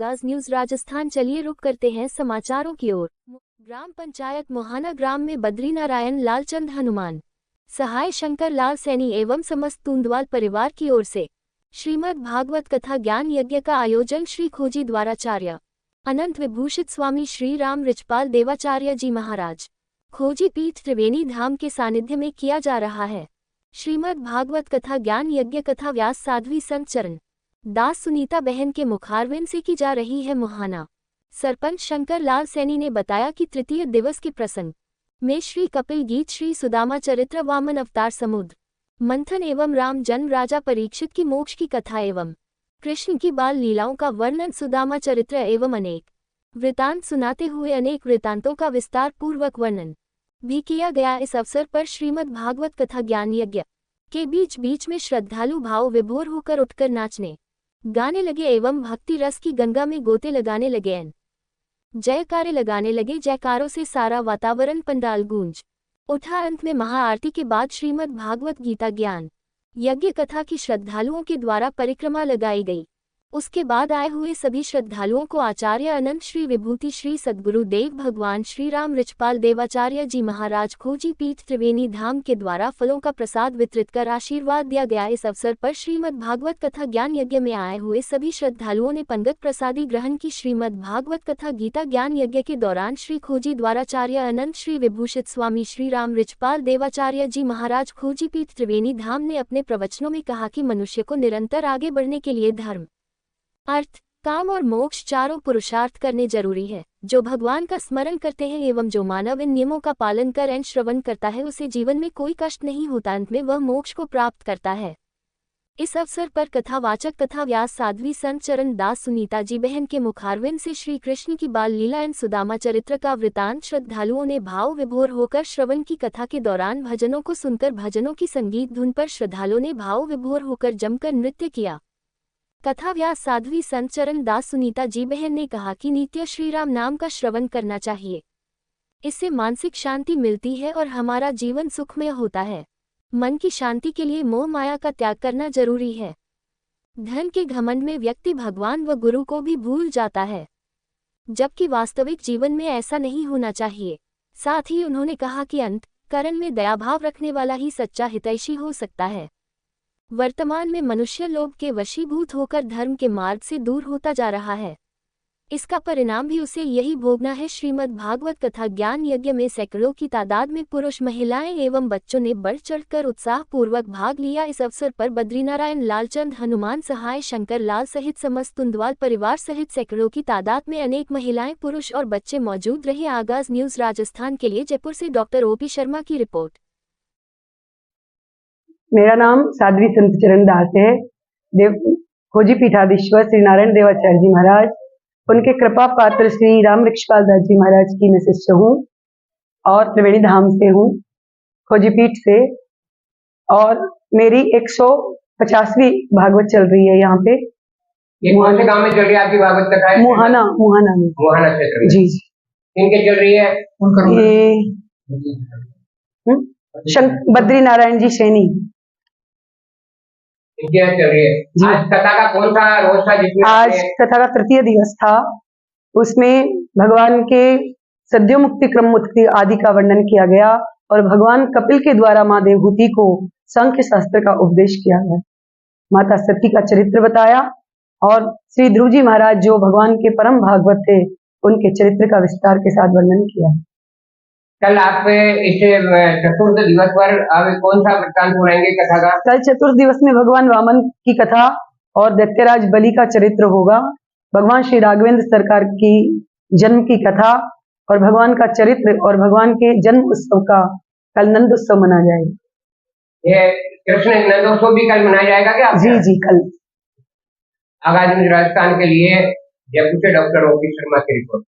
आगाज न्यूज राजस्थान। चलिए रुक करते हैं समाचारों की ओर। ग्राम पंचायत मोहाना ग्राम में बद्रीनारायण लालचंद हनुमान सहाय शंकर लाल सैनी एवं समस्त तुंदवाल परिवार की ओर से श्रीमद् भागवत कथा ज्ञान यज्ञ का आयोजन श्री खोजी द्वाराचार्य अनंत विभूषित स्वामी श्री राम रिचपाल देवाचार्य जी महाराज खोजी पीठ त्रिवेणी धाम के सानिध्य में किया जा रहा है। श्रीमद् भागवत कथा ज्ञान यज्ञ कथा व्यास साध्वी संत चरण दास सुनीता बहन के मुखारविंद से की जा रही है। मोहाना सरपंच शंकर लाल सैनी ने बताया कि तृतीय दिवस के प्रसंग में श्री कपिल गीत, श्री सुदामा चरित्र, वामन अवतार, समुद्र मंथन एवं राम जन्म, राजा परीक्षित की मोक्ष की कथा एवं कृष्ण की बाल लीलाओं का वर्णन, सुदामा चरित्र एवं अनेक वृतांत सुनाते हुए अनेक वृतांतों का विस्तार पूर्वक वर्णन भी किया गया। इस अवसर पर श्रीमद् भागवत कथा ज्ञान यज्ञ के बीच बीच में श्रद्धालु भाव विभोर होकर उठकर नाचने गाने लगे एवं भक्ति रस की गंगा में गोते लगाने लगे। जयकारे लगाने लगे। जयकारों से सारा वातावरण पंडाल गूंज उठा। अंत में महाआरती के बाद श्रीमद् भागवत गीता ज्ञान यज्ञ कथा की श्रद्धालुओं के द्वारा परिक्रमा लगाई गई। उसके बाद आए हुए सभी श्रद्धालुओं को आचार्य अनंत श्री विभूति श्री सद्गुरु देव भगवान श्री राम रिचपाल देवाचार्य जी महाराज खोजी पीठ त्रिवेणी धाम के द्वारा फलों का प्रसाद वितरित कर आशीर्वाद दिया गया। इस अवसर पर श्रीमद् भागवत कथा ज्ञान यज्ञ में आए हुए सभी श्रद्धालुओं ने पंगत प्रसादी ग्रहण की। श्रीमद् भागवत कथा गीता ज्ञान यज्ञ के दौरान श्री खोजी द्वाराचार्य अनंत श्री विभूषित स्वामी श्री राम रिचपाल देवाचार्य जी महाराज खोजी पीठ त्रिवेणी धाम ने अपने प्रवचनों में कहा कि मनुष्य को निरंतर आगे बढ़ने के लिए धर्म, अर्थ, काम और मोक्ष चारों पुरुषार्थ करने जरूरी है। जो भगवान का स्मरण करते हैं एवं जो मानव इन नियमों का पालन कर एवं श्रवण करता है उसे जीवन में कोई कष्ट नहीं होता, अंत में वह मोक्ष को प्राप्त करता है। इस अवसर पर कथावाचक कथा व्यास साध्वी संत चरण दास सुनीता जी बहन के मुखारविंद से श्री कृष्ण की बाल लीला एवं सुदामा चरित्र का वृतांत श्रद्धालुओं ने भाव विभोर होकर श्रवण की। कथा के दौरान भजनों को सुनकर भजनों की संगीत धुन पर श्रद्धालुओं ने भाव विभोर होकर जमकर नृत्य किया। कथा व्यास साध्वी संत चरण दास सुनीता जी बहन ने कहा कि नित्य श्री राम नाम का श्रवण करना चाहिए। इससे मानसिक शांति मिलती है और हमारा जीवन सुखमय होता है। मन की शांति के लिए मोह माया का त्याग करना जरूरी है। धन के घमंड में व्यक्ति भगवान व गुरु को भी भूल जाता है, जबकि वास्तविक जीवन में ऐसा नहीं होना चाहिए। साथ ही उन्होंने कहा कि अंतःकरण में दयाभाव रखने वाला ही सच्चा हितैषी हो सकता है। वर्तमान में मनुष्य लोभ के वशीभूत होकर धर्म के मार्ग से दूर होता जा रहा है। इसका परिणाम भी उसे यही भोगना है। श्रीमद् भागवत कथा ज्ञान यज्ञ में सैकड़ों की तादाद में पुरुष, महिलाएं एवं बच्चों ने बढ़ चढ़कर उत्साह पूर्वक भाग लिया। इस अवसर पर बद्रीनारायण लालचंद हनुमान सहाय शंकर लाल सहित समस्त तुंदवाल परिवार सहित सैकड़ों की तादाद में अनेक महिलाएं, पुरुष और बच्चे मौजूद रहे। आगाज न्यूज राजस्थान के लिए जयपुर से डॉक्टर ओपी शर्मा की रिपोर्ट। मेरा नाम साध्वी संत चरण दास है। खोजी पीठाधीश्वर श्री नारायण देवाचार्य जी महाराज, उनके कृपा पात्र श्री राम रिचपाल दास जी महाराज की मैं शिष्य हूँ और त्रिवेणी धाम से हूँ, खोजी पीठ से। और मेरी 150वीं भागवत चल रही है यहाँ पे। ये कौन से गांव में चल रही है आपकी भागवत कथा? मुहाना में। मुहाना क्षेत्र में। जी। इनके चल रही है ये बद्रीनारायण जी सैनी इनके यहाँ चल रही है। आज कथा का कौन सा रोज था जिसमें? आज कथा का तृतीय दिवस था। उसमें भगवान के सद्यो मुक्ति, क्रम मुक्ति आदि का वर्णन किया गया और भगवान कपिल के द्वारा माँ देवहूति को सांख्य शास्त्र का उपदेश किया गया। माता सती का चरित्र बताया और श्री ध्रुव जी महाराज जो भगवान के परम भागवत थे, उनके चरित्र का विस्तार के साथ वर्णन किया। कल आप इस चतुर्थ दिवस पर आप कौन सा वृत्तांत सुनाएंगे कथा का? कल चतुर्थ दिवस में भगवान वामन की कथा और दैत्यराज बलि का चरित्र होगा। भगवान श्री राघवेंद्र सरकार की जन्म की कथा और भगवान का चरित्र और भगवान के जन्म उत्सव का कल नंद उत्सव मनाया जाएगा। ये कृष्ण नंदोत्सव भी कल मनाया जाएगा क्या? जी कल। आगाज न्यूज राजस्थान के लिए जयपुर से डॉक्टर ओपी शर्मा की रिपोर्ट।